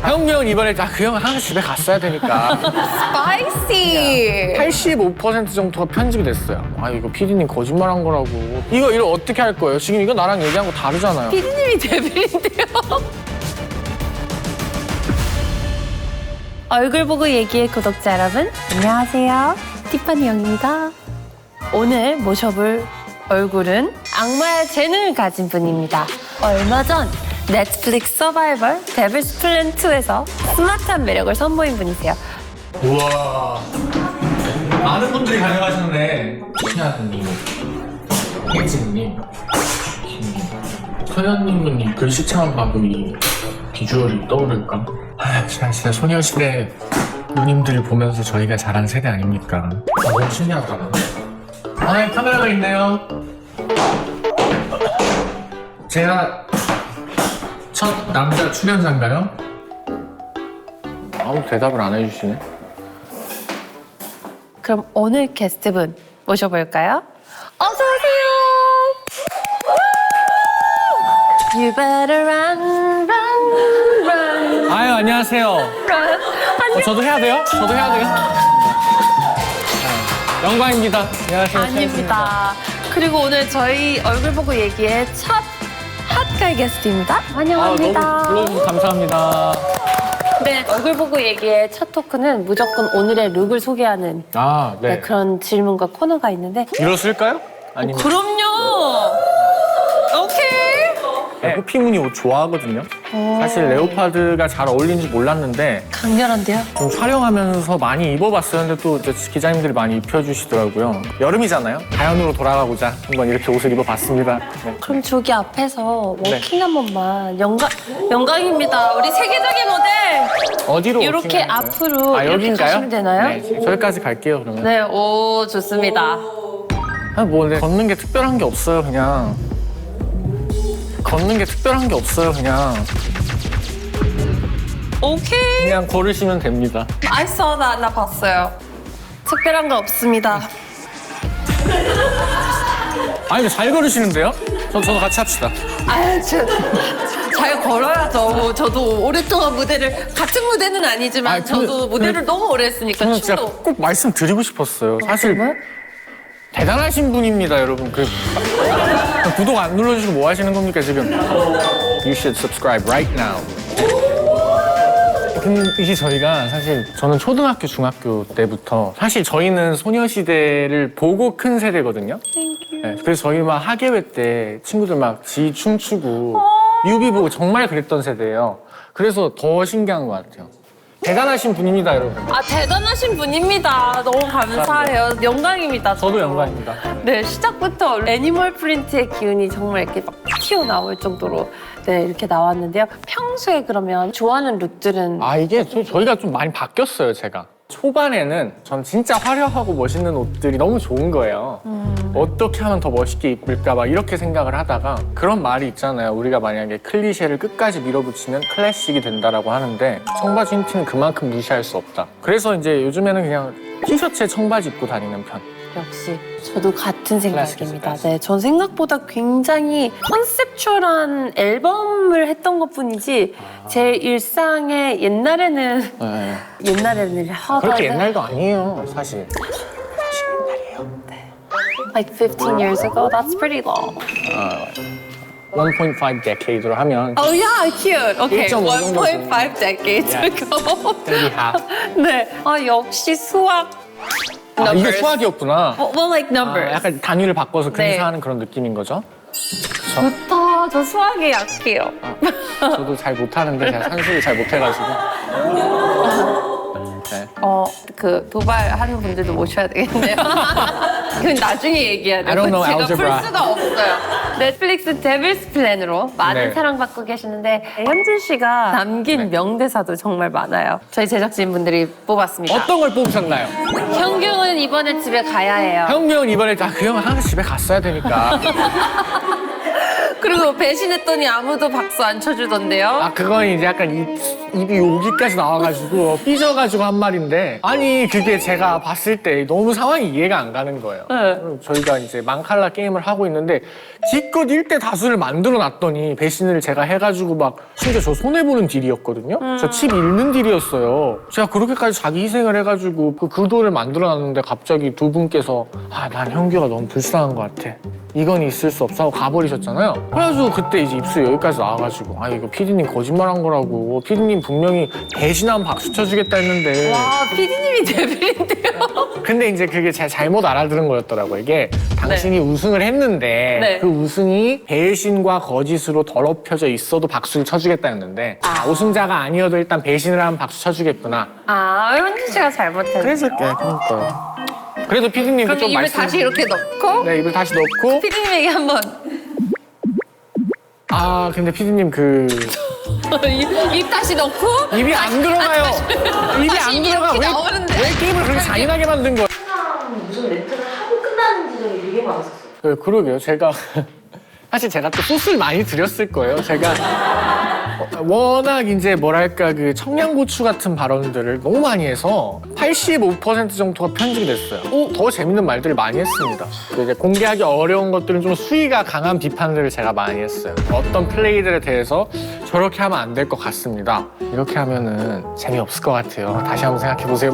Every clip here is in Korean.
형규 형 이번에 그 형 항상 집에 갔어야 되니까. 스파이시. 85% 정도가 편집이 됐어요. 아 이거 PD님 거짓말한 거라고. 이거 어떻게 할 거예요? 지금 이거 나랑 얘기한 거 다르잖아요. 피디님이 데빌인데요. 얼굴 보고 얘기해 구독자 여러분, 안녕하세요. 티파니 영입니다. 오늘 모셔볼 얼굴은 악마의 재능을 가진 분입니다. 얼마 전 넷플릭스 서바이벌 데빌스 플랜 2에서 스마트한 매력을 선보인 분이세요. 우와. 많은 분들이 다녀가셨네. 신하드님, 혜진님, 소연님은 이 글씨체만 봐도 이 비주얼이 떠오를까? 진짜 소녀시대 누님들 보면서 저희가 자란 세대 아닙니까? 너무 신기하다. 카메라가 있네요. 제가 첫 남자 출연자인가요? 아무 대답을 안 해주시네. 그럼 오늘 게스트분 모셔볼까요? 어서 오세요. You better run, run, run. 아유 안녕하세요. run. 저도 해야 돼요? 저도 해야 돼요? 영광입니다. 안녕하세요. 아닙니다. 그리고 오늘 저희 얼굴 보고 얘기해 첫 핫가이 게스트입니다. 환영합니다. 너무 불러주셔서 감사합니다. 네, 얼굴 보고 얘기해 첫 토크는 무조건 오늘의 룩을 소개하는 네. 그런 질문과 코너가 있는데 일어설까요? 아니면 그럼요. 오케이. 호피무늬 옷 좋아하거든요. 사실 레오파드가 잘 어울리는지 몰랐는데 강렬한데요? 좀 촬영하면서 많이 입어봤어요. 근데 또 이제 기자님들이 많이 입혀주시더라고요. 여름이잖아요. 자연으로 돌아가고자 한번 이렇게 옷을 입어봤습니다. 네. 그럼 저기 앞에서 워킹 한 번만 영광입니다. 우리 세계적인 모델 어디로 이렇게 워킹을 할까요? 앞으로 이렇게 여긴가요? 가시면 되나요? 네, 저기까지 갈게요 그러면. 네, 오 좋습니다. 근데 걷는 게 특별한 게 없어요 그냥. 걷는 게 특별한 게 없어요 그냥. 오케이. 그냥 걸으시면 됩니다. I saw that. 나 봤어요. 특별한 거 없습니다. 아니 잘 걸으시는데요? 저도 같이 합시다. 잘 걸어야죠. 저도 오랫동안 무대를 같은 무대는 아니지만 아니, 저도 무대를 너무 오래 했으니까 저는 진짜 춤도. 꼭 말씀드리고 싶었어요. 사실 정말? 대단하신 분입니다, 여러분. 구독 안 눌러주시고 뭐 하시는 겁니까, 지금? You should subscribe right now. 근데 이게 저희가 사실 저는 초등학교, 중학교 때부터 사실 저희는 소녀시대를 보고 큰 세대거든요. 네, 그래서 저희 막 학예회 때 친구들 막 지 춤추고 뮤비 보고 정말 그랬던 세대예요. 그래서 더 신기한 것 같아요. 대단하신 분입니다, 여러분. 대단하신 분입니다. 너무 감사해요. 영광입니다. 저도 영광입니다. 네, 시작부터 애니멀 프린트의 기운이 정말 이렇게 막 튀어나올 정도로 네, 이렇게 나왔는데요. 평소에 그러면 좋아하는 룩들은 이게 저희가 좀 많이 바뀌었어요, 제가. 초반에는 전 진짜 화려하고 멋있는 옷들이 너무 좋은 거예요. 어떻게 하면 더 멋있게 입을까 막 이렇게 생각을 하다가 그런 말이 있잖아요. 우리가 만약에 클리셰를 끝까지 밀어붙이면 클래식이 된다라고 하는데 청바지 흰티는 그만큼 무시할 수 없다. 그래서 이제 요즘에는 그냥 티셔츠에 청바지 입고 다니는 편. 역시 저도 같은 생각입니다. 클래식. 네, 전 생각보다 굉장히 컨셉추얼한 앨범을 했던 것뿐이지 제 일상에 옛날에는 그렇게 옛날도 아니에요, 사실. like 15 years ago. That's pretty long. 1.5 decade로 하면 Oh yeah, cute. Okay, 1.5 1.5 decades ago. maybe half. 네, 역시 수학. 이게 numbers. 수학이었구나. Well, like numbers. 약간 단위를 바꿔서 네. 근사하는 그런 느낌인 거죠? 좋다. 저 수학에 약해요. 저도 잘 못하는데 제가 산수를 잘 못해가지고. 네. 그 도발하는 분들도 모셔야 되겠네요. 그건 나중에 얘기해야 돼요. I don't know 제가 algebra. 풀 수가 없어요. 넷플릭스 데빌스 플랜으로 많은 네. 사랑받고 계시는데 현진 씨가 남긴 명대사도 정말 많아요. 저희 제작진분들이 뽑았습니다. 어떤 걸 뽑으셨나요? 현경은 이번에 집에 가야 해요. 형규 형 이번에 그 형 항상 집에 갔어야 되니까. 그리고 배신했더니 아무도 박수 안 쳐주던데요. 아 그건 이제 약간 입이 여기까지 나와가지고 삐져가지고 한 말인데 아니 그게 제가 봤을 때 너무 상황이 이해가 안 가는 거예요. 네. 저희가 이제 망칼라 게임을 하고 있는데 기껏 1대 다수를 만들어 놨더니 배신을 제가 해가지고 막 심지어 저 손해보는 딜이었거든요. 저 칩 잃는 딜이었어요. 제가 그렇게까지 자기 희생을 해가지고 그 구도를 만들어 놨는데 갑자기 두 분께서 아 난 형규가 너무 불쌍한 것 같아. 이건 있을 수 없어 하고 가버리셨잖아요. 그래가지고 그때 이제 입수 여기까지 나와가지고 아 이거 피디님 거짓말한 거라고 피디님 분명히 배신하면 박수 쳐주겠다 했는데 와, 피디님이 데빌인데요. 근데 이제 그게 제가 잘못 알아들은 거였더라고요. 이게 당신이 우승을 했는데 네. 그 우승이 배신과 거짓으로 더럽혀져 있어도 박수를 쳐주겠다였는데 우승자가 아니어도 일단 배신을 하면 박수 쳐주겠구나. 아, 현주 씨가 잘못했네요. 그랬을게. 그러니까. 그래도 피디님 그럼 좀 입을 말씀. 다시 이렇게 넣고 네 입을 다시 넣고. 피디님에게 한번 아 근데 피디님 그 입 다시 넣고 입이 안 들어가요. 입이 다시 안 들어가. 이렇게 나오는데. 왜 게임을 그렇게 잔인하게 만든 거야? 무슨 멘트를 하고 끝나는 지점이 되게 많았었어요. 그러게요. 제가 사실 제가 또 소스를 많이 드렸을 거예요. 제가 워낙 이제 뭐랄까 그 청양고추 같은 발언들을 너무 많이 해서 85% 정도가 편집이 됐어요. 더 재밌는 말들을 많이 했습니다. 이제 공개하기 어려운 것들은 좀 수위가 강한 비판들을 제가 많이 했어요. 어떤 플레이들에 대해서 저렇게 하면 안 될 것 같습니다. 이렇게 하면은 재미없을 것 같아요. 다시 한번 생각해 보세요.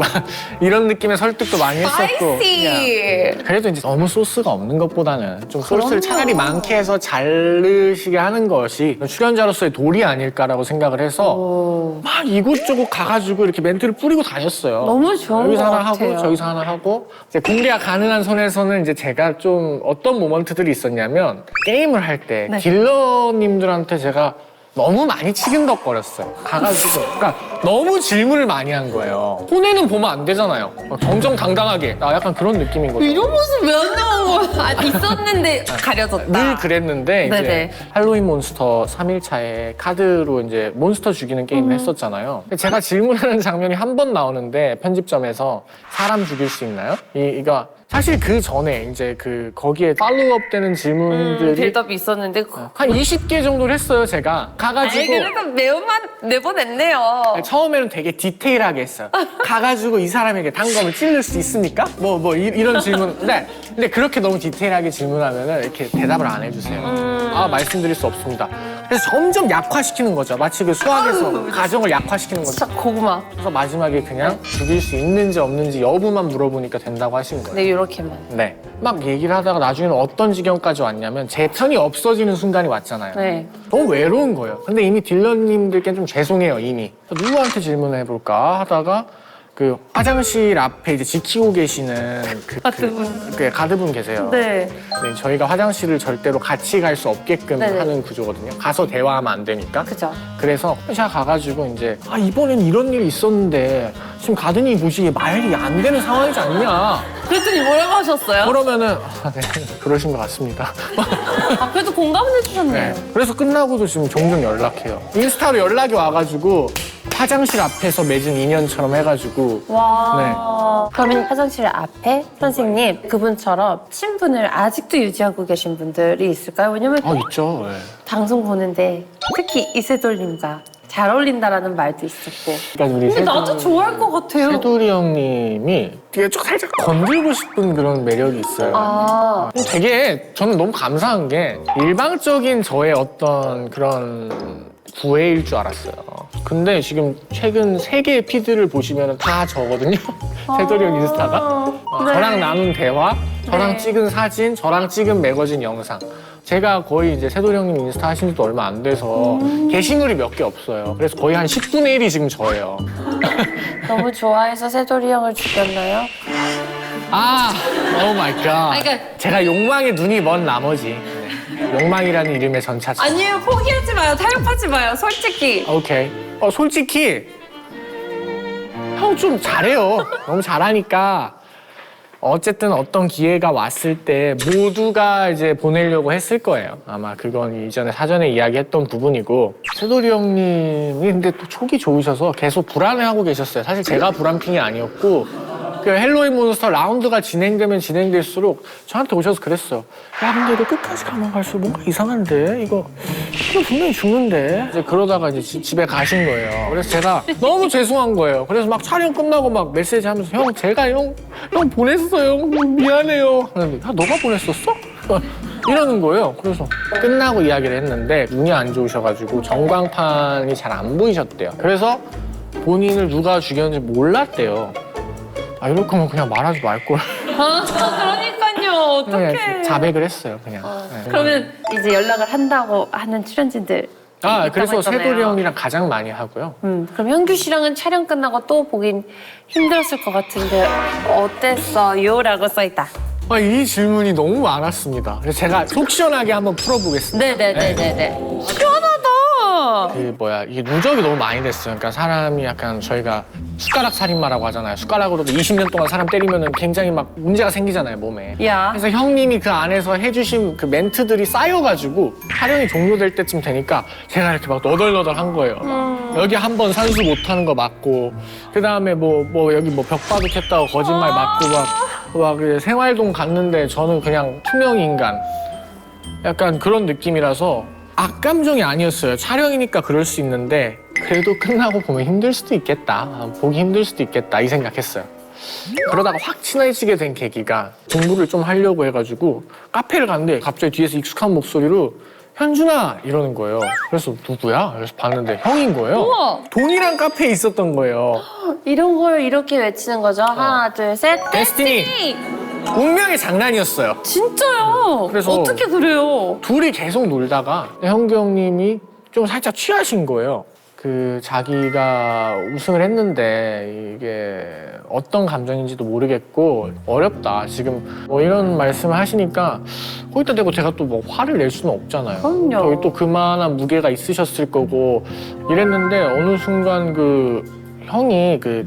이런 느낌의 설득도 많이 했었고. 스파이시. 그래도 이제 너무 소스가 없는 것보다는 좀 소스를 그럼요. 차라리 많게 해서 자르시게 하는 것이 출연자로서의 도리 아닐까라고 생각을 해서 막 이곳저곳 가가지고 이렇게 멘트를 뿌리고 다녔어요. 너무 좋은 여기서 것 하나 같아요. 하고 저기서 하나 하고 이제 공개가 가능한 선에서는 이제 제가 좀 어떤 모먼트들이 있었냐면 게임을 할 때 네. 딜러님들한테 제가 너무 많이 치근덕거렸어요. 가가지고 그러니까 너무 질문을 많이 한 거예요. 손해는 보면 안 되잖아요. 정정당당하게 나 약간 그런 느낌인 거죠. 이런 모습 왜 안 나온 거야? 아, 있었는데 가려졌다. 늘 그랬는데 이제 네네. 할로윈 몬스터 3일차에 카드로 이제 몬스터 죽이는 게임을 했었잖아요. 근데 제가 질문하는 장면이 한 번 나오는데 편집점에서 사람 죽일 수 있나요? 이거 사실 그 전에 이제 그 거기에 팔로우업 되는 질문들이 빌드업이 있었는데 한 20개 정도를 했어요, 제가. 가가지고 그래도 매운맛 내보냈네요. 처음에는 되게 디테일하게 했어요. 가가지고 이 사람에게 단검을 찔릴 수 있습니까? 이런 질문. 근데 그렇게 너무 디테일하게 질문하면은 이렇게 대답을 안 해주세요. 아, 말씀드릴 수 없습니다. 그래서 점점 약화시키는 거죠. 마치 그 수학에서 가정을 약화시키는 거죠. 진짜 고구마. 그래서 마지막에 그냥 죽일 수 있는지 없는지 여부만 물어보니까 된다고 하신 거예요. 네, 이렇게만. 네. 막 얘기를 하다가 나중에는 어떤 지경까지 왔냐면 제 편이 없어지는 순간이 왔잖아요. 네. 너무 외로운 거예요. 근데 이미 딜러님들께는 좀 죄송해요, 이미. 누구한테 질문을 해볼까 하다가 그 화장실 앞에 이제 지키고 계시는 그 가드분 계세요. 네. 네, 저희가 화장실을 절대로 같이 갈 수 없게끔 네네. 하는 구조거든요. 가서 대화하면 안 되니까. 그죠. 그래서 제가 가가지고 이제 이번엔 이런 일이 있었는데 지금 가드님 보시기에 말이 안 되는 상황이지 않냐. 그랬더니 뭐라고 하셨어요? 그러면은 네, 그러신 것 같습니다. 아, 그래도 공감을 해주셨네요. 네. 그래서 끝나고도 지금 종종 연락해요. 인스타로 연락이 와가지고 화장실 앞에서 맺은 인연처럼 해가지고 와. 그러면 화장실 앞에 선생님 그분처럼 친분을 아직도 유지하고 계신 분들이 있을까요? 왜냐면 있죠. 네. 방송 보는데 특히 이세돌님과 잘 어울린다라는 말도 있었고. 그러니까 우리 근데 나도 좋아할 것 같아요. 세돌이 형님이 되게 좀 살짝 건들고 싶은 그런 매력이 있어요. 아, 되게 저는 너무 감사한 게 일방적인 저의 어떤 그런 구애일 줄 알았어요. 근데 지금 최근 3개의 피드를 보시면 다 저거든요. 세돌이 형 인스타가. 네. 저랑 나눈 대화, 저랑 네. 찍은 사진, 저랑 찍은 매거진 영상. 제가 거의 이제 세돌이 형님 인스타 하신 지도 얼마 안 돼서 게시물이 몇 개 없어요. 그래서 거의 한 10분의 1이 지금 저예요. 너무 좋아해서 세돌이 형을 죽였나요? 오 마이 갓. 그러니까- 제가 욕망에 눈이 먼 나머지 욕망이라는 이름의 전차죠. 아니에요, 포기하지 마요. 타협하지 마요. 솔직히. 오케이. 솔직히 형 좀 잘해요. 너무 잘하니까 어쨌든 어떤 기회가 왔을 때 모두가 이제 보내려고 했을 거예요. 아마 그건 이전에 사전에 이야기했던 부분이고 세돌이 형님이 근데 또 촉이 좋으셔서 계속 불안해하고 계셨어요. 사실 제가 불안핑이 아니었고 그 헬로윈 몬스터 라운드가 진행되면 진행될수록 저한테 오셔서 그랬어요. 야, 근데 이거 끝까지 가면 갈수록 뭔가 이상한데? 이거 분명히 죽는데? 이제 그러다가 이제 집에 가신 거예요. 그래서 제가 너무 죄송한 거예요. 그래서 막 촬영 끝나고 막 메시지 하면서 형, 제가 형 보냈어요. 미안해요. 그런데 야, 너가 보냈었어? 이러는 거예요. 그래서 끝나고 이야기를 했는데 눈이 안 좋으셔가지고 전광판이 잘 안 보이셨대요. 그래서 본인을 누가 죽였는지 몰랐대요. 아, 이럴 거면 그냥 말하지 말걸. 그러니까요. 어떡해. 자백을 했어요, 그냥. 네. 그러면 이제 연락을 한다고 하는 출연진들. 아, 그래서 있다고 했잖아요. 세돌이 형이랑 가장 많이 하고요. 그럼 현규 씨랑은 촬영 끝나고 또 보긴 힘들었을 것 같은데 어땠어요? 라고 써있다. 아, 이 질문이 너무 많았습니다. 그래서 제가 속 시원하게 한번 풀어보겠습니다. 네네네네네. 시원하다. 이게 누적이 너무 많이 됐어요. 그러니까 사람이 약간 저희가 숟가락 살인마라고 하잖아요. 숟가락으로도 20년 동안 사람 때리면은 굉장히 막 문제가 생기잖아요, 몸에. 야. 그래서 형님이 그 안에서 해주신 그 멘트들이 쌓여가지고 촬영이 종료될 때쯤 되니까 제가 이렇게 막 너덜너덜한 거예요. 여기 한 번 산수 못하는 거 맞고, 그 다음에 뭐 여기 뭐 벽바둑했다고 거짓말 맞고 막 생활동 갔는데 저는 그냥 투명 인간. 약간 그런 느낌이라서 악감정이 아니었어요. 촬영이니까 그럴 수 있는데 그래도 끝나고 보면 힘들 수도 있겠다. 보기 힘들 수도 있겠다 이 생각했어요. 그러다가 확 친해지게 된 계기가 공부를 좀 하려고 해가지고 카페를 갔는데 갑자기 뒤에서 익숙한 목소리로 현준아 이러는 거예요. 그래서 누구야? 그래서 봤는데 형인 거예요. 우와. 동이랑 카페에 있었던 거예요. 이런 걸 이렇게 외치는 거죠. 하나, 둘, 셋. 데스티니! 운명의 장난이었어요. 진짜요? 그래서 어떻게 그래요? 둘이 계속 놀다가 현규 형님이 좀 살짝 취하신 거예요. 그 자기가 우승을 했는데 이게 어떤 감정인지도 모르겠고 어렵다. 지금 뭐 이런 말씀을 하시니까 거기다 대고 제가 또 뭐 화를 낼 수는 없잖아요. 그럼요. 저희 또 그만한 무게가 있으셨을 거고 이랬는데 어느 순간 그 형이 그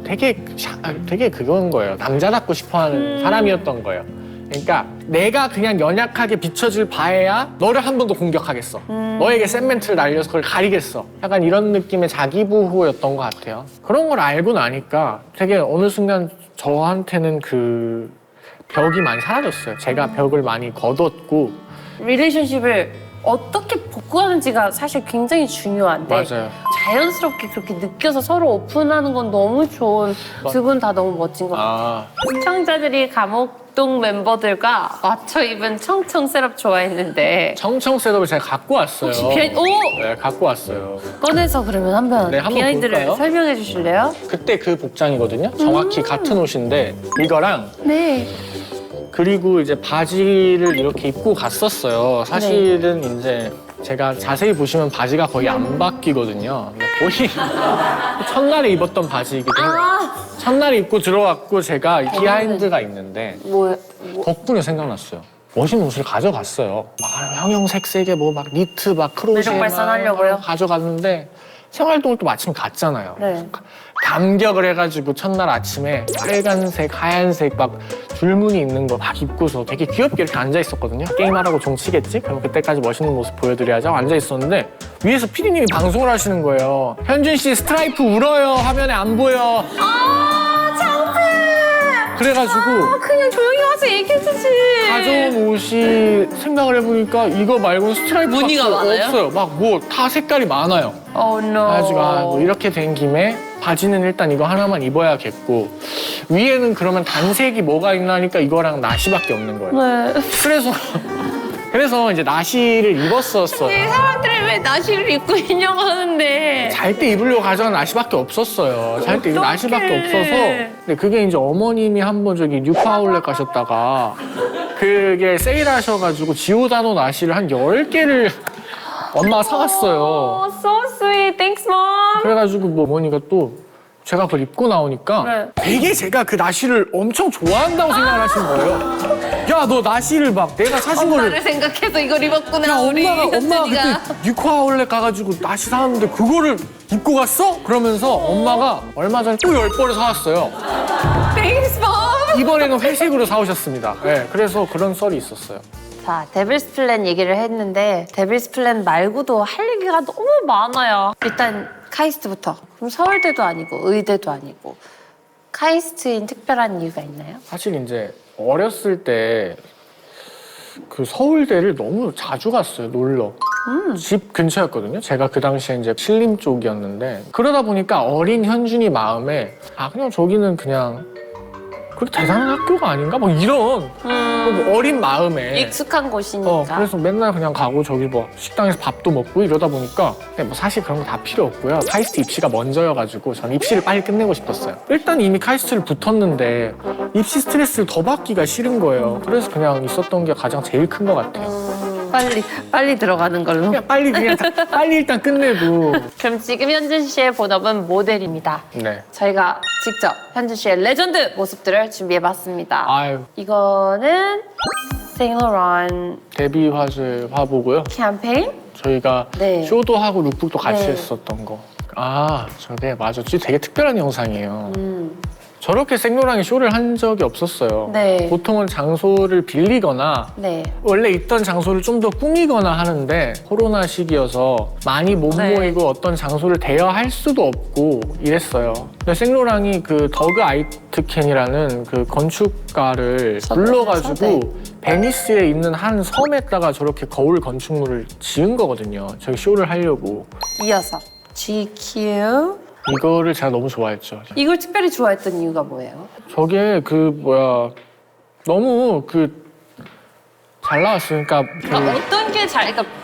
되게 그건 거예요. 남자답고 싶어하는 사람이었던 거예요. 그러니까 내가 그냥 연약하게 비춰질 바에야 너를 한 번 더 공격하겠어. 너에게 센 멘트를 날려서 그걸 가리겠어. 약간 이런 느낌의 자기 보호였던 것 같아요. 그런 걸 알고 나니까 되게 어느 순간 저한테는 그 벽이 많이 사라졌어요. 제가 벽을 많이 걷었고. 릴레이션십을 어떻게 복구하는지가 사실 굉장히 중요한데 맞아요. 자연스럽게 그렇게 느껴서 서로 오픈하는 건 너무 좋은 두 분 다 너무 멋진 것 같아요. 시청자들이 감옥동 멤버들과 맞춰 입은 청청 셋업 좋아했는데 청청 셋업을 제가 갖고 왔어요. 혹시 오! 네, 갖고 왔어요. 꺼내서 그러면 한번 네, 한번 비하인드를 볼까요? 설명해 주실래요? 그때 그 복장이거든요. 정확히 같은 옷인데 이거랑 네. 그리고 이제 바지를 이렇게 입고 갔었어요. 사실은 이제 제가 자세히 보시면 바지가 거의 안 바뀌거든요. 거의 첫날에 입었던 바지이기도 해요. 첫날에 입고 들어왔고 제가 비하인드가 있는데 덕분에 생각났어요. 멋있는 옷을 가져갔어요. 막 형형색 색의 뭐 막 니트 막 크로셰 매력 발산하려고요? 가져갔는데 생활동을 또 마침 갔잖아요. 네. 감격을 해가지고 첫날 아침에 빨간색, 하얀색 막 줄무늬 있는 거 막 입고서 되게 귀엽게 이렇게 앉아 있었거든요. 게임하라고 종 치겠지? 그럼 그때까지 멋있는 모습 보여드려야죠. 앉아 있었는데 위에서 피디님이 방송을 하시는 거예요. 현준 씨 스트라이프 울어요. 화면에 안 보여. 창피! 그래가지고 그냥 조용히 와서 얘기해 주지. 가져온 옷이 생각을 해보니까 이거 말고는 스트라이프가 무늬가 많아요? 없어요. 막 뭐 다 색깔이 많아요. Oh no. 그래가지고 뭐 이렇게 된 김에 바지는 일단 이거 하나만 입어야겠고 위에는 그러면 단색이 뭐가 있나 하니까 이거랑 나시밖에 없는 거예요. 네. 그래서 이제 나시를 입었었어요. 이 사람들이 왜 나시를 입고 있냐고 하는데. 잘 때 입으려고 가져간 나시밖에 없었어요. 잘 때 입을 어떡해. 나시밖에 없어서. 근데 그게 이제 어머님이 한번 저기 뉴파울렛 가셨다가 그게 세일하셔가지고 지오다노 나시를 한 10개를 엄마가 사왔어요. Oh, so sweet. Thanks, mom. 그래가지고 뭐 어머니가 또 제가 그걸 입고 나오니까 네. 되게 제가 그 나시를 엄청 좋아한다고 생각을 하시는 거예요. 야, 너 나시를 막 내가 사신 거를 엄마를 생각해서 이걸 입었구나. 야, 우리 엄마가 현준이가. 그때 뉴카아울렛 가가지고 나시 사왔는데 그거를 입고 갔어? 그러면서 엄마가 얼마 전에 또 10벌을 사왔어요. Thanks, mom. 이번에는 회색으로 사오셨습니다. 네, 그래서 그런 썰이 있었어요. 자, 데빌스 플랜 얘기를 했는데 데빌스 플랜 말고도 할 얘기가 너무 많아요. 일단 카이스트부터. 그럼 서울대도 아니고 의대도 아니고 카이스트인 특별한 이유가 있나요? 사실 이제 어렸을 때 그 서울대를 너무 자주 갔어요, 놀러. 집 근처였거든요. 제가 그 당시에 이제 신림 쪽이었는데 그러다 보니까 어린 현준이 마음에 그냥 저기는 그냥 그렇게 대단한 학교가 아닌가? 뭐 이런 뭐 어린 마음에 익숙한 곳이니까. 그래서 맨날 그냥 가고 저기 뭐 식당에서 밥도 먹고 이러다 보니까 근데 뭐 사실 그런 거 다 필요 없고요. 카이스트 입시가 먼저여가지고 전 입시를 빨리 끝내고 싶었어요. 일단 이미 카이스트를 붙었는데 입시 스트레스를 더 받기가 싫은 거예요. 그래서 그냥 있었던 게 가장 제일 큰 것 같아요. 빨리 들어가는 걸로. 그냥 빨리 일단 끝내고. 그럼 지금 현준 씨의 본업은 모델입니다. 네. 저희가 직접 현준 씨의 레전드 모습들을 준비해봤습니다. 아유 이거는 생로란 데뷔 화제 화보고요. 캠페인? 저희가 네. 쇼도 하고 룩북도 같이 네. 했었던 거. 저게 맞아. 되게 특별한 영상이에요. 저렇게 생로랑이 쇼를 한 적이 없었어요. 네. 보통은 장소를 빌리거나 네. 원래 있던 장소를 좀 더 꾸미거나 하는데 코로나 시기여서 많이 못 네. 모이고 어떤 장소를 대여할 수도 없고 이랬어요. 근데 생로랑이 그 더그 아이트켄이라는 그 건축가를 불러가지고 베니스에 있는 한 섬에다가 저렇게 거울 건축물을 지은 거거든요. 저희 쇼를 하려고. 이어서 GQ. 이거를 제가 너무 좋아했죠. 이걸 특별히 좋아했던 이유가 뭐예요? 저게 너무 잘 나왔어요. 그러니까 어떤 게 잘... 그러니까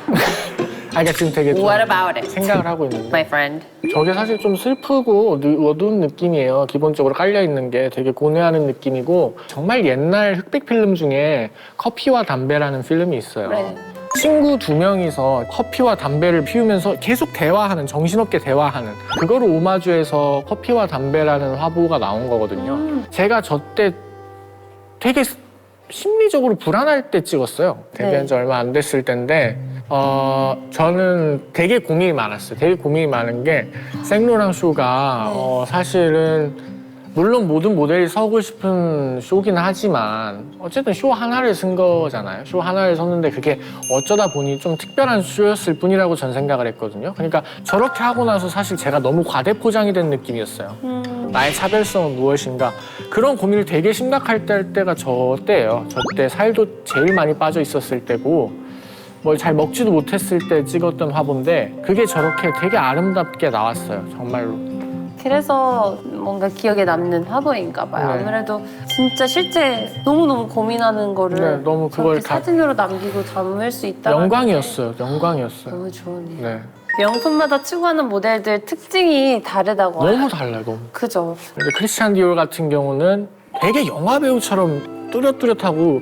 그러니까 지금 되게 좀 What about it? 생각을 하고 있는데 My friend. 저게 사실 좀 슬프고 어두운 느낌이에요. 기본적으로 깔려있는 게 되게 고뇌하는 느낌이고 정말 옛날 흑백 필름 중에 커피와 담배라는 필름이 있어요. 네. 친구 2명이서 커피와 담배를 피우면서 계속 대화하는, 정신없게 대화하는 그거를 오마주해서 커피와 담배라는 화보가 나온 거거든요. 제가 저 때 되게 심리적으로 불안할 때 찍었어요. 데뷔한 지 얼마 안 됐을 때인데 저는 되게 고민이 많았어요. 되게 고민이 많은 게 생로랑 쇼가 사실은 물론 모든 모델이 서고 싶은 쇼긴 하지만 어쨌든 쇼 하나를 쓴 거잖아요. 쇼 하나를 섰는데 그게 어쩌다 보니 좀 특별한 쇼였을 뿐이라고 전 생각을 했거든요. 그러니까 저렇게 하고 나서 사실 제가 너무 과대포장이 된 느낌이었어요. 나의 차별성은 무엇인가? 그런 고민을 되게 심각할 때가 저 때예요. 저 때 살도 제일 많이 빠져 있었을 때고 뭘 잘 먹지도 못했을 때 찍었던 화보인데 그게 저렇게 되게 아름답게 나왔어요. 정말로. 그래서 뭔가 기억에 남는 화보인가 봐요. 네. 아무래도 진짜 실제 너무너무 고민하는 거를 네, 너무 그걸 저렇게 사진으로 남기고 담을 수 있다. 영광이었어요. 영광이었어요. 너무 좋으네요. 네. 명품마다 추구하는 모델들 특징이 다르다고. 너무 달라요, 너무. 그죠. 이제 크리스찬 디올 같은 경우는 되게 영화 배우처럼 뚜렷뚜렷하고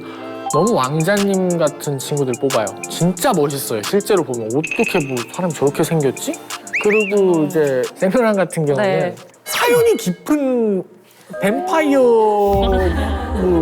너무 왕자님 같은 친구들 뽑아요. 진짜 멋있어요. 실제로 보면 어떻게 뭐 사람 저렇게 생겼지? 그리고 이제 생로랑 같은 경우는 네. 사연이 깊은 뱀파이어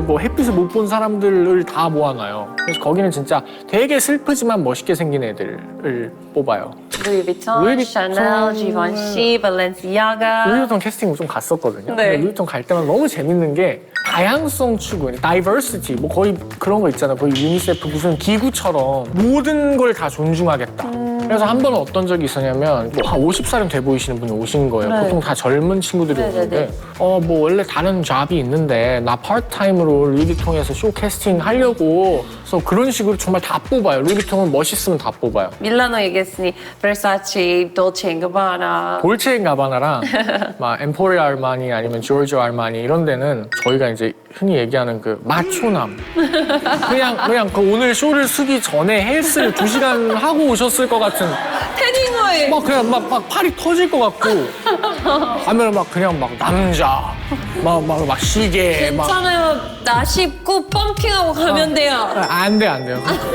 뭐 햇빛을 못 본 사람들을 다 모아놔요. 그래서 거기는 진짜 되게 슬프지만 멋있게 생긴 애들을 뽑아요. 루이비통, 루이비통. 샤넬, 지번시, 발렌시아가. 루이비통 캐스팅 좀 갔었거든요. 네. 근데 루이비통 갈 때만 너무 재밌는 게 다양성 추구, 다이버시티 뭐 거의 그런 거 있잖아요. 거의 유니세프 무슨 기구처럼 모든 걸 다 존중하겠다. 그래서 한 번은 어떤 적이 있었냐면 뭐 한 50살은 돼 보이시는 분이 오신 거예요. 네. 보통 다 젊은 친구들이 네네네. 오는데 뭐 원래 다른 잡이 있는데 나 파트타임으로 루이비통에서 쇼 캐스팅 하려고 그래서 그런 식으로 정말 다 뽑아요. 루이비통은 멋있으면 다 뽑아요. 밀라노 얘기했으니 베르사치, 돌체인가바나. 돌체인가바나랑 막 엠포리아 알마니 아니면 조르지오 알마니 이런 데는 저희가 이제 흔히 얘기하는 그 마초남 그냥 그 오늘 쇼를 쓰기 전에 헬스를 2시간 하고 오셨을 것 같은 태닝어에. 막 그냥 막 팔이 터질 것 같고 하면 막 그냥 막 남자 막 시계 막 괜찮아요. 나 씹고 펌핑하고 가면 돼요. 안 돼요.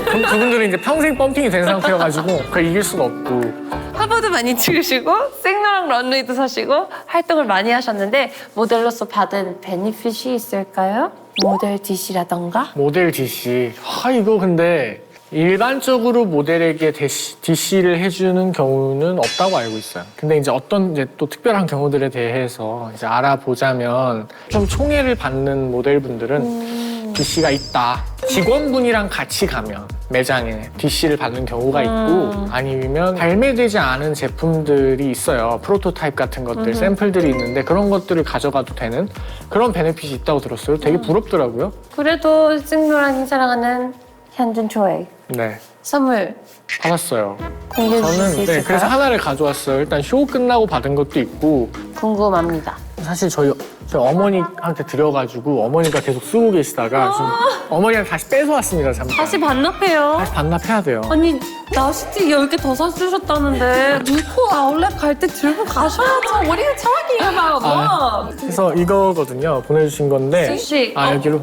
그분들은 이제 평생 펌핑이 된 상태여가지고 그걸 이길 수가 없고. 화보도 많이 찍으시고 생로랑 런웨이도 사시고 활동을 많이 하셨는데 모델로서 받은 베니핏이 있을까요? 모델 DC라던가? 모델 DC. 이거 근데 일반적으로 모델에게 DC를 해주는 경우는 없다고 알고 있어요. 근데 이제 어떤 이제 또 특별한 경우들에 대해서 이제 알아보자면 좀 총애를 받는 모델분들은 DC가 있다. 직원분이랑 같이 가면 매장에 DC를 받는 경우가 있고 아니면 발매되지 않은 제품들이 있어요. 프로토타입 같은 것들, 샘플들이 있는데 그런 것들을 가져가도 되는 그런 베네핏이 있다고 들었어요. 되게 부럽더라고요. 그래도 승노랑이 사랑하는 현준 초에 네, 선물 받았어요. 공개해 주실 수 저는 있을까요? 그래서 하나를 가져왔어요. 일단 쇼 끝나고 받은 것도 있고 궁금합니다. 사실 저희 어머니한테 드려가지고 어머니가 계속 쓰고 계시다가 지금 어머니한테 다시 뺏어왔습니다. 잠깐. 다시 반납해요. 다시 반납해야 돼요. 아니 나시티 10개 더 사주셨다는데 누코 아울렛 갈 때 들고 가셔야죠. 우리가 talking about. 그래서 이거거든요. 보내주신 건데. 혹시 여기로.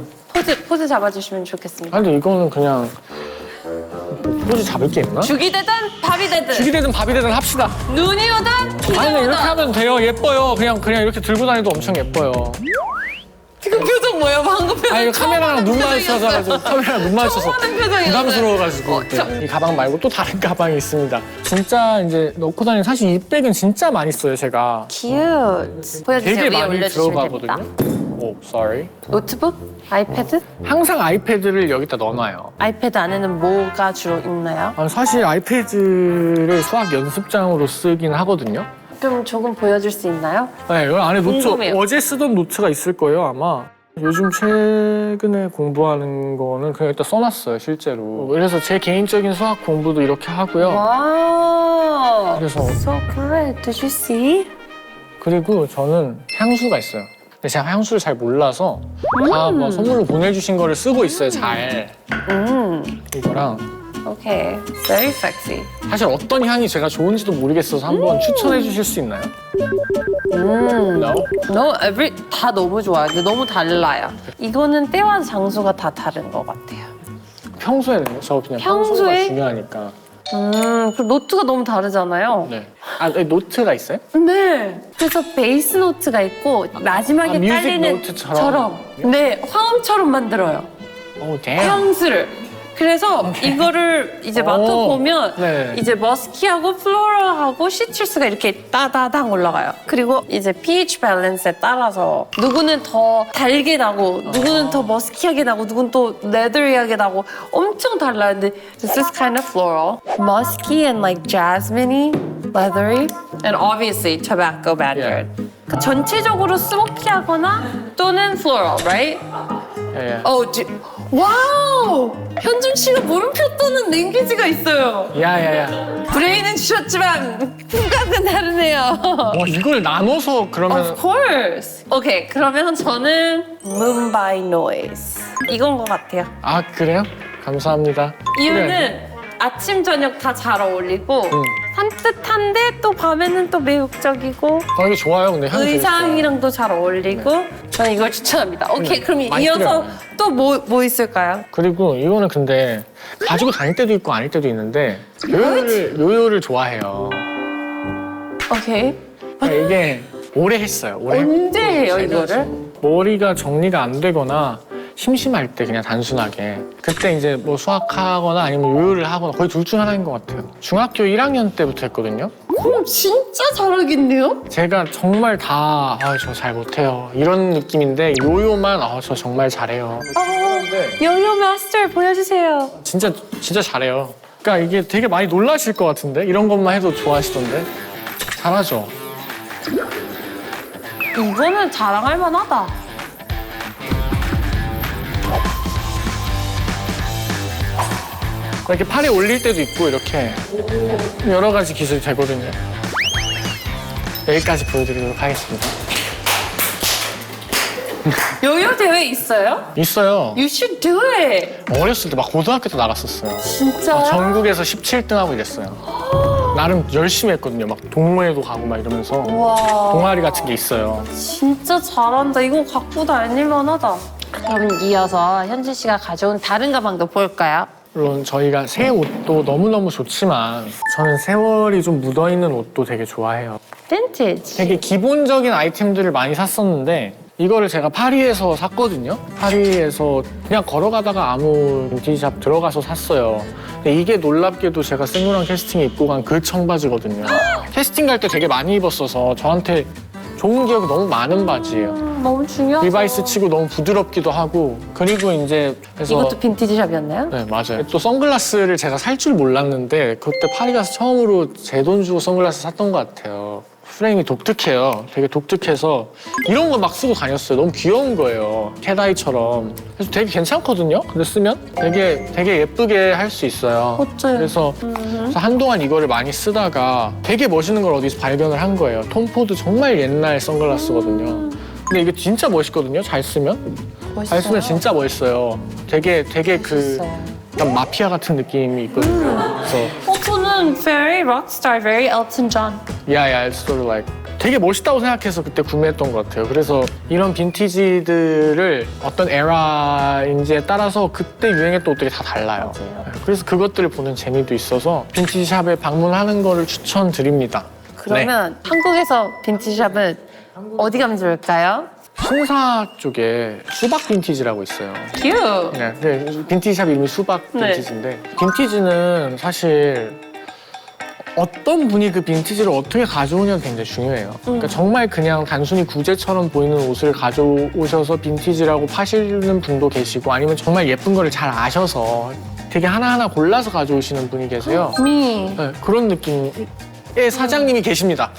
포즈 잡아주시면 좋겠습니다. 근데 이거는 그냥 포즈 잡을 게 있나? 죽이 되든 밥이 되든 죽이 되든 밥이 되든 합시다. 눈이 오든 비가 아니 오든 이렇게 하면 돼요. 예뻐요. 그냥 이렇게 들고 다니도 엄청 예뻐요. 지금 표정 뭐예요? 방금 표정 이거 카메라랑 눈 마주쳐서 카메라랑 눈 마주쳐서 하는 표정이었어요. 부담스러워가지고 이 가방 말고 또 다른 가방이 있습니다. 진짜 이제 넣고 다니는 사실 이 백은 진짜 많이 써요 제가. cute. 보여주세요. 되게 위에 많이 올려주시면 들어가거든요. 됩니다. 오, sorry. 노트북? 아이패드? 항상 아이패드를 여기다 넣어놔요. 아이패드 안에는 뭐가 주로 있나요? 사실 아이패드를 수학 연습장으로 쓰긴 하거든요. 좀 조금 보여줄 수 있나요? 네, 여기 안에 노트, 궁금해요. 어제 쓰던 노트가 있을 거예요, 아마. 요즘 최근에 공부하는 거는 그냥 일단 써놨어요, 실제로. 그래서 제 개인적인 수학 공부도 이렇게 하고요. 와. 그래서, So good. Did you see? 그리고 저는 향수가 있어요. 근데 제가 향수를 잘 몰라서 다 뭐 선물로 보내주신 거를 쓰고 있어요, 잘. 이거랑. Okay. Very sexy. 사실 어떤 향이 제가 좋은지도 모르겠어서 한번 추천해 주실 수 있나요? No? No, 다 너무 좋아요. 근데 너무 달라요. 이거는 때와 장소가 다 다른 것 같아요. 평소에는요? 저 그냥 평소가 평소에? 중요하니까. 그리고 노트가 너무 다르잖아요. 네. 여기 노트가 있어요? 네. 그래서 베이스 노트가 있고 마지막에 뮤직 딸리는 노트처럼? 네, 화음처럼 만들어요. 오, 향수를. 그래서 이거를 이제 맡아보면 네. 이제 머스키하고 플로럴하고 시트러스가 이렇게 따다당 올라가요. 그리고 이제 pH 밸런스에 따라서 누구는 더 달게 나고 누구는 더 머스키하게 나고 누구는 또 레더리하게 나고 엄청 달라요. 근데 this is kind of floral. Musky and like jasmine-y, leathery, and obviously tobacco bannered. 그러니까 전체적으로 스모키하거나 또는 floral, right? 예, 와우! 현준 씨가 물음표 떠는 랭귀지가 있어요. 야야야. 브레인은 주셨지만 후각은 다르네요. 이걸 나눠서 그러면 Of course. 오케이, 그러면 저는 Mumbai Noise. 이건 것 같아요. 그래요? 감사합니다. 이유는 그래. 아침 저녁 다 잘 어울리고 산뜻한데 또 밤에는 또 매혹적이고 이게 좋아요, 근데 향이 되게 좋아요. 의상이랑도 잘 어울리고 저는 이걸 추천합니다. 오케이, 그럼 많이 이어서 필요해요. 또 뭐 있을까요? 그리고 이거는 근데 가지고 다닐 때도 있고 아닐 때도 있는데 요요를 좋아해요. 오케이. 그러니까 이게 오래 했어요. 오래 언제 해요, 제가 이거를? 머리가 정리가 안 되거나 심심할 때 그냥 단순하게 그때 이제 뭐 수학하거나 아니면 요요를 하거나 거의 둘 중 하나인 것 같아요. 중학교 1학년 때부터 했거든요. 그럼 진짜 잘하겠네요? 제가 정말 다 저 잘 못해요 이런 느낌인데 요요만 저 정말 잘해요. 요요 마스터 보여주세요. 진짜 잘해요. 그러니까 이게 되게 많이 놀라실 것 같은데 이런 것만 해도 좋아하시던데 잘하죠. 이거는 자랑할 만하다. 이렇게 팔에 올릴 때도 있고 이렇게 여러 가지 기술이 되거든요. 여기까지 보여드리도록 하겠습니다. 요요 대회 있어요? 있어요. You should do it. 어렸을 때 막 고등학교 때 나갔었어요. 진짜? 전국에서 17등 하고 이랬어요. 나름 열심히 했거든요. 막 동호회도 가고 막 이러면서 와, 동아리 같은 게 있어요. 진짜 잘한다. 이거 갖고 다닐 만하다. 그럼 이어서 현진 씨가 가져온 다른 가방도 볼까요? 물론 저희가 새 옷도 너무너무 좋지만 저는 세월이 좀 묻어있는 옷도 되게 좋아해요. 빈티지. 되게 기본적인 아이템들을 많이 샀었는데 이거를 제가 파리에서 샀거든요. 파리에서 그냥 걸어가다가 아무 빈티지샵 들어가서 샀어요. 근데 이게 놀랍게도 제가 생로랑 캐스팅에 입고 간 그 청바지거든요. 캐스팅 갈 때 되게 많이 입었어서 저한테 좋은 기억이 너무 많은 바지예요. 너무 중요하죠. 리바이스 치고 너무 부드럽기도 하고 그리고 이제 그래서 이것도 빈티지 샵이었나요? 네, 맞아요. 또 선글라스를 제가 살 줄 몰랐는데 그때 파리 가서 처음으로 제 돈 주고 선글라스 샀던 것 같아요. 프레임이 독특해요. 되게 독특해서 이런 거 막 쓰고 다녔어요. 너무 귀여운 거예요. 캣아이처럼. 그래서 되게 괜찮거든요. 근데 쓰면 되게 예쁘게 할 수 있어요. 어째요? 그래서 한동안 이거를 많이 쓰다가 되게 멋있는 걸 어디서 발견을 한 거예요. 톰포드 정말 옛날 선글라스거든요. 근데 이게 진짜 멋있거든요. 잘 쓰면. 잘 쓰면 진짜 멋있어요. 되게 그 멋있어요. 약간 마피아 같은 느낌이 있거든요. 그래서 저는 very rockstar, very Elton John. yeah, it's sort of like 되게 멋있다고 생각해서 그때 구매했던 것 같아요. 그래서 이런 빈티지들을 어떤 에라인지에 따라서 그때 유행했던 옷들이 다 달라요. 그래서 그것들을 보는 재미도 있어서 빈티지 샵에 방문하는 거를 추천드립니다. 그러면 한국에서 빈티지 샵은 어디 가면 좋을까요? 신사 쪽에 수박 빈티지라고 있어요. Cute. 네, 근데 빈티지 샵 이름이 수박 네. 빈티지인데 빈티지는 사실 어떤 분이 그 빈티지를 어떻게 가져오냐가 굉장히 중요해요. 그러니까 정말 그냥 단순히 구제처럼 보이는 옷을 가져오셔서 빈티지라고 파시는 분도 계시고 아니면 정말 예쁜 거를 잘 아셔서 되게 하나하나 골라서 가져오시는 분이 계세요. 미. 네, 그런 느낌의 사장님이 계십니다.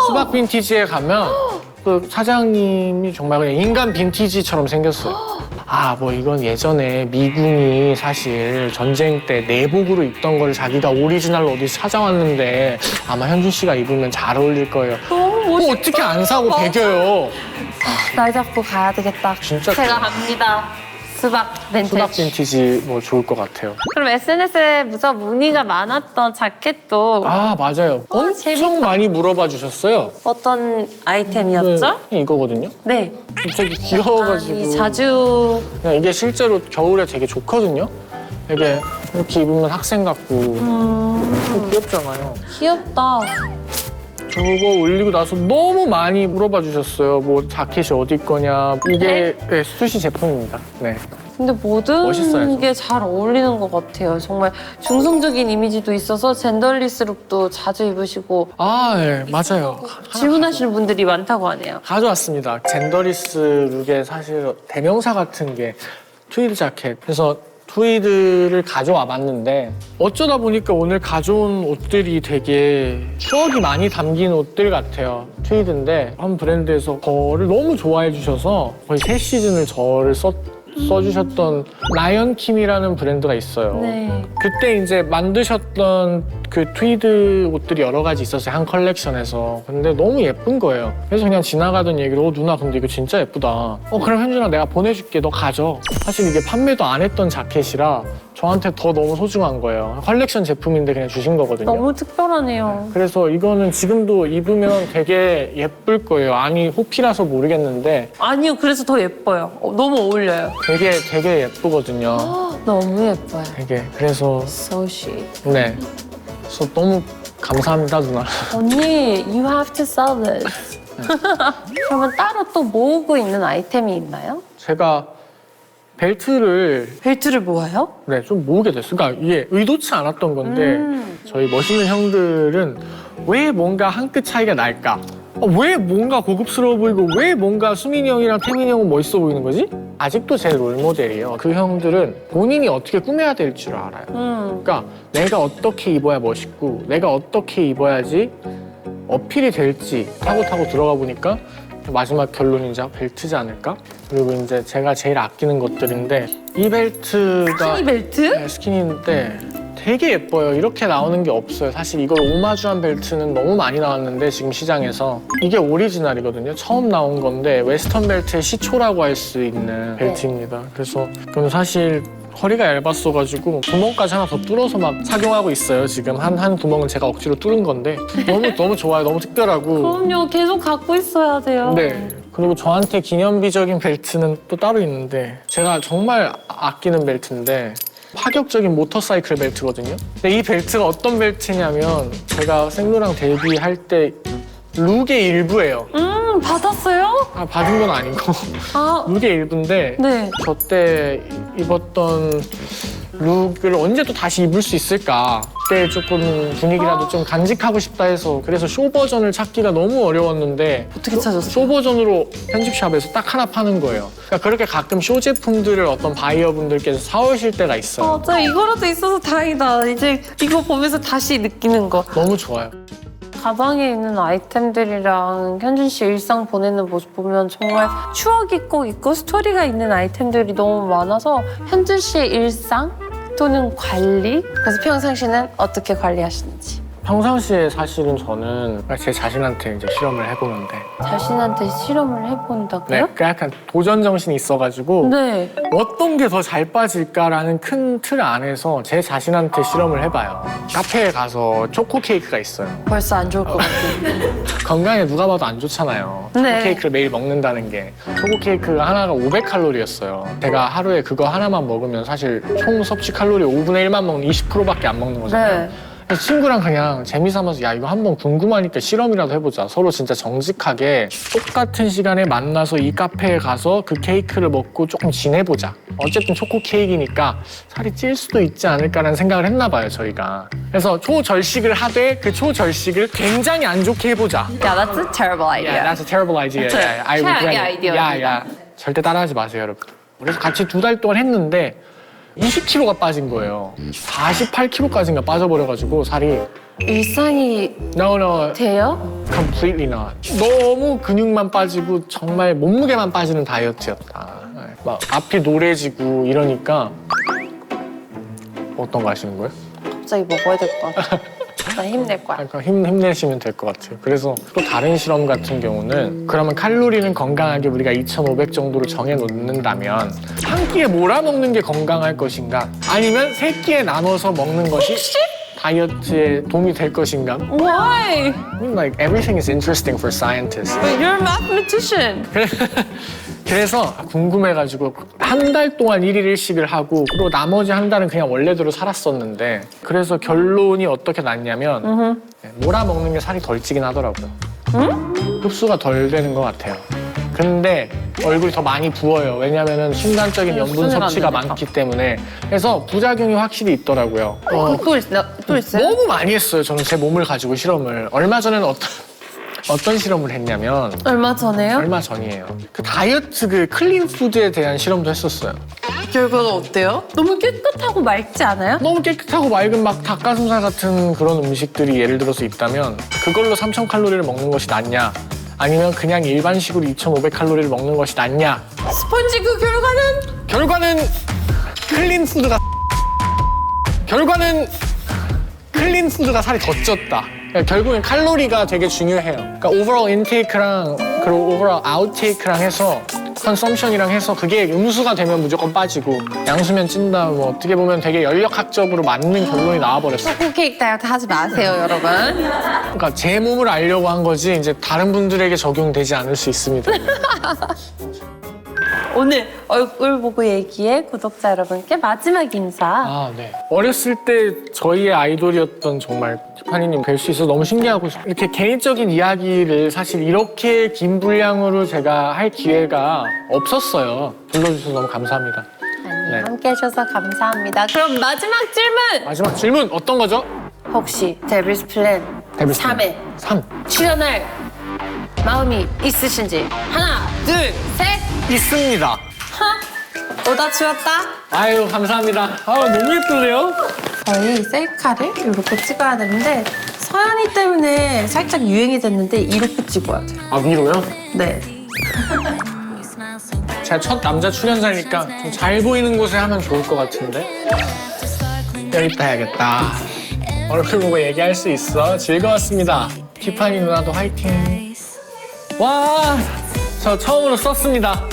수박 빈티지에 가면 그 사장님이 정말 그냥 인간 빈티지처럼 생겼어요. 아, 뭐 이건 예전에 미군이 사실 전쟁 때 내복으로 입던 걸 자기가 오리지널로 어디서 찾아왔는데 아마 현준 씨가 입으면 잘 어울릴 거예요. 너무 뭐 어떻게 안 사고 배겨요? 날 잡고 가야 되겠다. 진짜 제가 갑니다. 수박 빈티지. 수박 빈티지 뭐 좋을 것 같아요. 그럼 SNS에 무척 문의가 많았던 자켓도 아, 맞아요. 엄청 재밌다. 많이 물어봐 주셨어요. 어떤 아이템이었죠? 네, 이거거든요. 네. 되게 귀여워가지고. 아니, 자주 그냥 이게 실제로 겨울에 되게 좋거든요. 되게 이렇게 입으면 학생 같고 귀엽잖아요. 귀엽다. 저거 올리고 나서 너무 많이 물어봐 주셨어요. 뭐 자켓이 어디 거냐. 이게 네, 스투시 제품입니다. 네. 근데 모든 멋있어요, 게 잘 어울리는 것 같아요. 정말 중성적인 이미지도 있어서 젠더리스 룩도 자주 입으시고 아, 네, 맞아요. 질문하시는 분들이 많다고 하네요. 가져왔습니다. 젠더리스 룩의 사실 대명사 같은 게 트위드 자켓. 그래서 트위드를 가져와 봤는데 어쩌다 보니까 오늘 가져온 옷들이 되게 추억이 많이 담긴 옷들 같아요. 트위드인데 한 브랜드에서 저를 너무 좋아해 주셔서 거의 3시즌을 저를 써주셨던 라이언킴이라는 브랜드가 있어요. 네. 그때 이제 만드셨던 그 트위드 옷들이 여러 가지 있었어요. 한 컬렉션에서. 근데 너무 예쁜 거예요. 그래서 그냥 지나가던 얘기로 누나 근데 이거 진짜 예쁘다. 그럼 현준아 내가 보내줄게. 너 가져. 사실 이게 판매도 안 했던 자켓이라 저한테 더 너무 소중한 거예요. 컬렉션 제품인데 그냥 주신 거거든요. 너무 특별하네요. 그래서 이거는 지금도 입으면 되게 예쁠 거예요. 아니 호피라서 모르겠는데 아니요, 그래서 더 예뻐요. 너무 어울려요. 되게 예쁘거든요. 너무 예뻐요. 되게 그래서 So chic. 네. 그래서 너무 감사합니다 누나. 언니, you have to sell this. 그러면 따로 또 모으고 있는 아이템이 있나요? 제가 벨트를 벨트를 모아요? 네, 좀 모으게 됐어요. 그러니까 이게 의도치 않았던 건데 저희 멋있는 형들은 왜 뭔가 한 끗 차이가 날까? 왜 뭔가 고급스러워 보이고 왜 뭔가 수민이 형이랑 태민이 형은 멋있어 보이는 거지? 아직도 제 롤모델이에요. 그 형들은 본인이 어떻게 꾸며야 될 줄 알아요. 그러니까 내가 어떻게 입어야 멋있고 내가 어떻게 입어야지 어필이 될지 타고 들어가 보니까 마지막 결론이 이제 벨트지 않을까? 그리고 이제 제가 제일 아끼는 것들인데 이 벨트가 스키니 벨트? 네, 스키니인데 되게 예뻐요. 이렇게 나오는 게 없어요. 사실 이걸 오마주한 벨트는 너무 많이 나왔는데 지금 시장에서 이게 오리지널이거든요. 처음 나온 건데 웨스턴 벨트의 시초라고 할 수 있는 벨트입니다. 그래서 저는 사실 허리가 얇았어가지고 구멍까지 하나 더 뚫어서 막 착용하고 있어요. 지금 한 구멍은 제가 억지로 뚫은 건데 너무 좋아요. 너무 특별하고. 그럼요, 계속 갖고 있어야 돼요. 네. 그리고 저한테 기념비적인 벨트는 또 따로 있는데 제가 정말 아끼는 벨트인데 파격적인 모터사이클 벨트거든요. 근데 이 벨트가 어떤 벨트냐면 제가 생로랑 데뷔할 때 룩의 일부예요. 받았어요? 아, 받은 건 아니고 아, 룩의 일부인데 네. 저 때 입었던 룩을 언제 또 다시 입을 수 있을까 그때 조금 분위기라도 좀 간직하고 싶다 해서 그래서 쇼 버전을 찾기가 너무 어려웠는데 어떻게 찾았어요? 쇼 버전으로 편집샵에서 딱 하나 파는 거예요. 그러니까 그렇게 가끔 쇼 제품들을 어떤 바이어분들께서 사오실 때가 있어요. 맞아, 이거라도 있어서 다행이다. 이제 이거 보면서 다시 느끼는 거. 너무 좋아요. 가방에 있는 아이템들이랑 현준 씨 일상 보내는 모습 보면 정말 추억이 꼭 있고 스토리가 있는 아이템들이 너무 많아서 현준 씨의 일상 또는 관리? 그래서 평상시는 어떻게 관리하시는지. 평상시에 사실은 저는 제 자신한테 이제 실험을 해보는데 자신한테 실험을 해본다고요? 그 약간 도전 정신이 있어가지고 네. 어떤 게 더 잘 빠질까라는 큰 틀 안에서 제 자신한테 실험을 해봐요. 카페에 가서 초코 케이크가 있어요. 벌써 안 좋을 것 같아요. 건강에 누가 봐도 안 좋잖아요. 네. 초코 케이크를 매일 먹는다는 게. 초코 케이크가 하나가 500칼로리였어요. 제가 하루에 그거 하나만 먹으면 사실 총 섭취 칼로리 5분의 1만 먹는 20%밖에 안 먹는 거잖아요. 네. 그래서 친구랑 그냥 재미삼아서 야 이거 한번 궁금하니까 실험이라도 해보자. 서로 진짜 정직하게 똑같은 시간에 만나서 이 카페에 가서 그 케이크를 먹고 조금 지내보자. 어쨌든 초코 케이크니까 살이 찔 수도 있지 않을까라는 생각을 했나 봐요, 저희가. 그래서 초절식을 하되 그 초절식을 굉장히 안 좋게 해보자. Yeah, that's a terrible idea. Yeah, that's a terrible idea. 그쵸. Yeah, I regret 최악의 it. 아이디어입니다. Yeah, yeah. 절대 따라하지 마세요, 여러분. 그래서 같이 2달 동안 했는데 20kg가 빠진 거예요. 48kg까지인가 빠져버려가지고 살이 일상이 No, 돼요? completely not. 너무 근육만 빠지고 정말 몸무게만 빠지는 다이어트였다. 막 앞이 노래지고 이러니까 어떤 거 하시는 거예요? 갑자기 먹어야 될 것 같아. 나 힘낼 거야. 그러니까 힘내시면 될 것 같아요. 그래서 또 다른 실험 같은 경우는 그러면 칼로리는 건강하게 우리가 2,500 정도로 정해놓는다면 한 끼에 몰아먹는 게 건강할 것인가 아니면 세 끼에 나눠서 먹는 것이 다이어트에 도움이 될 것인가? Why? I mean, like everything is interesting for scientists. But you're a mathematician. 그래서 궁금해가지고 한 달 동안 1일 1식을 하고 그리고 나머지 한 달은 그냥 원래대로 살았었는데 그래서 결론이 어떻게 났냐면 몰아먹는 게 살이 덜 찌긴 하더라고요. 흡수가 덜 되는 것 같아요. 근데 얼굴이 더 많이 부어요. 왜냐면은 순간적인 염분 순위가 안 섭취가 되니까. 많기 때문에 그래서 부작용이 확실히 있더라고요. 또 있어요? 너무 많이 했어요. 저는 제 몸을 가지고 실험을. 얼마 전에는 어떤 실험을 했냐면 얼마 전에요? 얼마 전이에요. 그 다이어트 그 클린 푸드에 대한 실험도 했었어요. 결과가 어때요? 너무 깨끗하고 맑지 않아요? 너무 깨끗하고 맑은 막 닭가슴살 같은 그런 음식들이 예를 들어서 있다면 그걸로 3,000칼로리를 먹는 것이 낫냐 아니면 그냥 일반식으로 2,500칼로리를 먹는 것이 낫냐 스펀지 그 결과는? 결과는 클린 푸드가 살이 더 쪘다. 그러니까 결국엔 칼로리가 되게 중요해요. 그러니까 오버롤 인테이크랑 그리고 오버롤 아웃테이크랑 해서 컨섬션이랑 해서 그게 음수가 되면 무조건 빠지고 양수면 찐다. 뭐 어떻게 보면 되게 연력학적으로 맞는 결론이 나와버렸어요. 초코 케이크 다이어트 하지 마세요, 여러분. 그러니까 제 몸을 알려고 한 거지 이제 다른 분들에게 적용되지 않을 수 있습니다. 오늘 얼굴 보고 얘기해 구독자 여러분께 마지막 인사. 아, 네. 어렸을 때 저희의 아이돌이었던 정말 티파니님 뵐 수 있어서 너무 신기하고 이렇게 개인적인 이야기를 사실 이렇게 긴 분량으로 제가 할 기회가 없었어요. 불러주셔서 너무 감사합니다. 아니, 네. 함께 해주셔서 감사합니다. 그럼 마지막 질문! 마지막 질문 어떤 거죠? 혹시 데빌스 플랜 데빌스 플랜. 3회 3. 출연할 마음이 있으신지 하나, 둘, 셋! 있습니다. 오다 주었다. 아유, 감사합니다. 아우, 너무 예쁘네요. 저희 셀카를 이렇게 찍어야 되는데 서연이 때문에 살짝 유행이 됐는데 이렇게 찍어야 돼요. 아, 위로요? 네. 제가 첫 남자 출연자니까 좀 잘 보이는 곳에 하면 좋을 것 같은데. 여기다 해야겠다. 얼굴 보고 얘기할 수 있어. 즐거웠습니다. 티파니 누나도 화이팅. 와, 저 처음으로 썼습니다.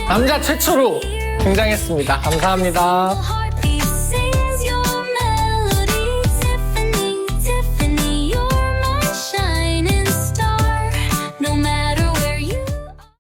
남자 최초로 등장했습니다. 감사합니다.